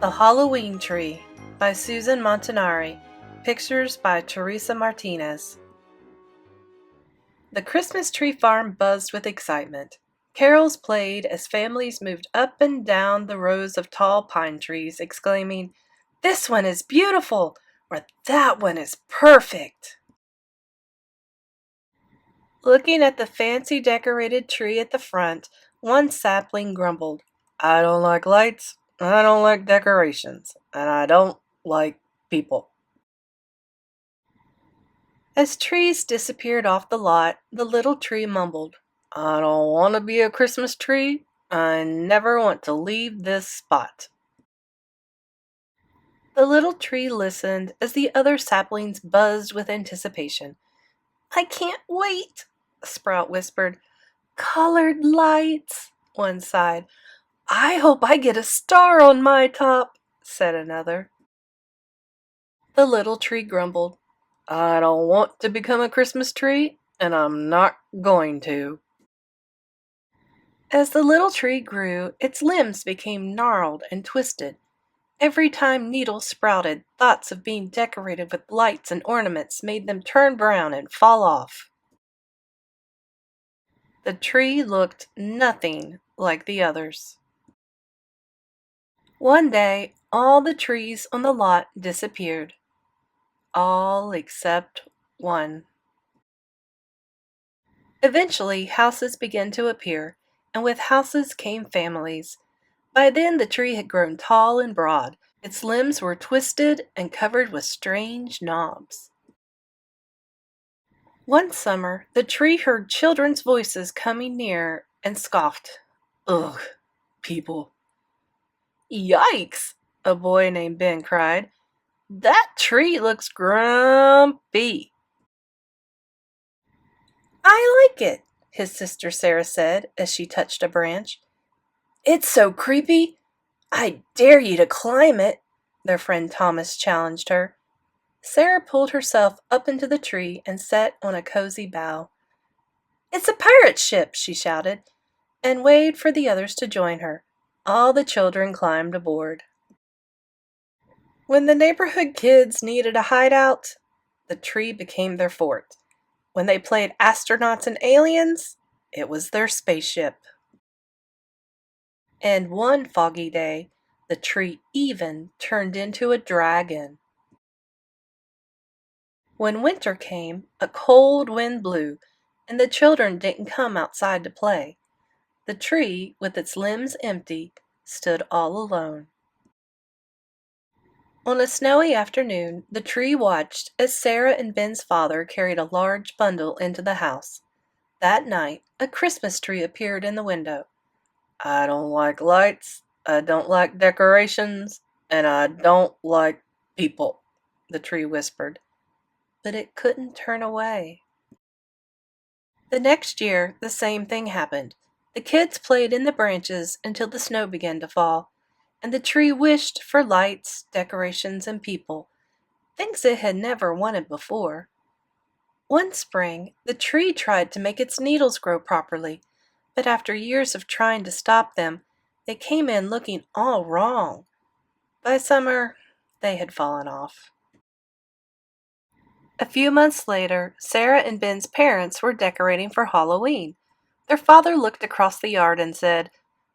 The Halloween Tree by Susan Montanari. Pictures by Teresa Martinez. The Christmas tree farm buzzed with excitement. Carols played as families moved up and down the rows of tall pine trees, exclaiming, "This one is beautiful!" or "That one is perfect!" Looking at the fancy decorated tree at the front, one sapling grumbled, "I don't like lights, I don't like decorations, and I don't like people." As trees disappeared off the lot, the little tree mumbled, "I don't want to be a Christmas tree. I never want to leave this spot." The little tree listened as the other saplings buzzed with anticipation. "I can't wait," Sprout whispered. "Colored lights," one sighed. "I hope I get a star on my top," said another. The little tree grumbled, "I don't want to become a Christmas tree, and I'm not going to." As the little tree grew, its limbs became gnarled and twisted. Every time needles sprouted, thoughts of being decorated with lights and ornaments made them turn brown and fall off. The tree looked nothing like the others. One day, all the trees on the lot disappeared. All except one. Eventually, houses began to appear, and with houses came families. By then, the tree had grown tall and broad. Its limbs were twisted and covered with strange knobs. One summer, the tree heard children's voices coming near and scoffed, "Ugh, people." "Yikes!" a boy named Ben cried. "That tree looks grumpy." "I like it," his sister Sarah said as she touched a branch. "It's so creepy. I dare you to climb it," their friend Thomas challenged her. Sarah pulled herself up into the tree and sat on a cozy bough. "It's a pirate ship," she shouted, and waved for the others to join her. All the children climbed aboard. When the neighborhood kids needed a hideout, the tree became their fort. When they played astronauts and aliens, it was their spaceship. And one foggy day, the tree even turned into a dragon. When winter came, a cold wind blew, and the children didn't come outside to play. The tree, with its limbs empty, stood all alone. On a snowy afternoon, the tree watched as Sarah and Ben's father carried a large bundle into the house. That night, a Christmas tree appeared in the window. "I don't like lights, I don't like decorations, and I don't like people," the tree whispered. But it couldn't turn away. The next year, the same thing happened. The kids played in the branches until the snow began to fall, and the tree wished for lights, decorations, and people, things it had never wanted before. One spring, the tree tried to make its needles grow properly, but after years of trying to stop them, they came in looking all wrong. By summer, they had fallen off. A few months later, Sarah and Ben's parents were decorating for Halloween. Their father looked across the yard and said,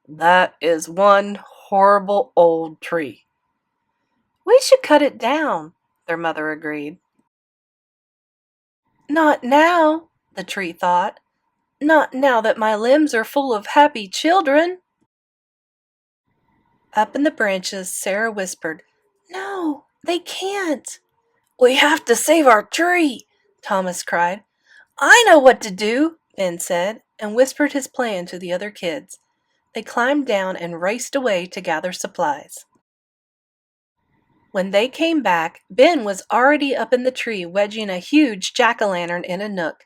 "That is one horrible old tree." "We should cut it down," their mother agreed. "Not now," the tree thought. "Not now that my limbs are full of happy children." Up in the branches, Sarah whispered, "No, they can't." "We have to save our tree," Thomas cried. "I know what to do," Ben said, and whispered his plan to the other kids. They climbed down and raced away to gather supplies. When they came back, Ben was already up in the tree wedging a huge jack-o'-lantern in a nook.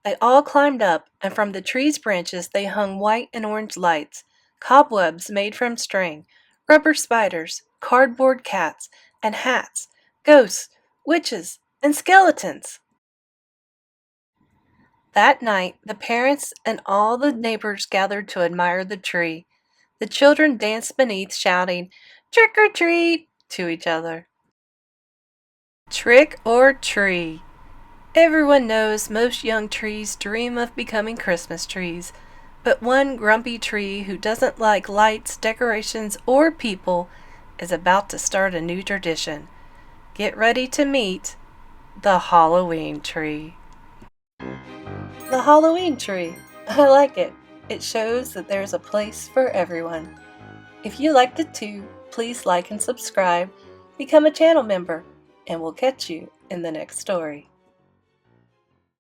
They all climbed up, and from the tree's branches they hung white and orange lights, cobwebs made from string, rubber spiders, cardboard cats, and hats, ghosts, witches, and skeletons. That night, the parents and all the neighbors gathered to admire the tree. The children danced beneath, shouting, "Trick or treat!" to each other. Trick or tree. Everyone knows most young trees dream of becoming Christmas trees, but one grumpy tree who doesn't like lights, decorations, or people is about to start a new tradition. Get ready to meet the Halloween tree. The Halloween tree. I like it. It shows that there's a place for everyone. If you liked it too, please like and subscribe, become a channel member, and we'll catch you in the next story.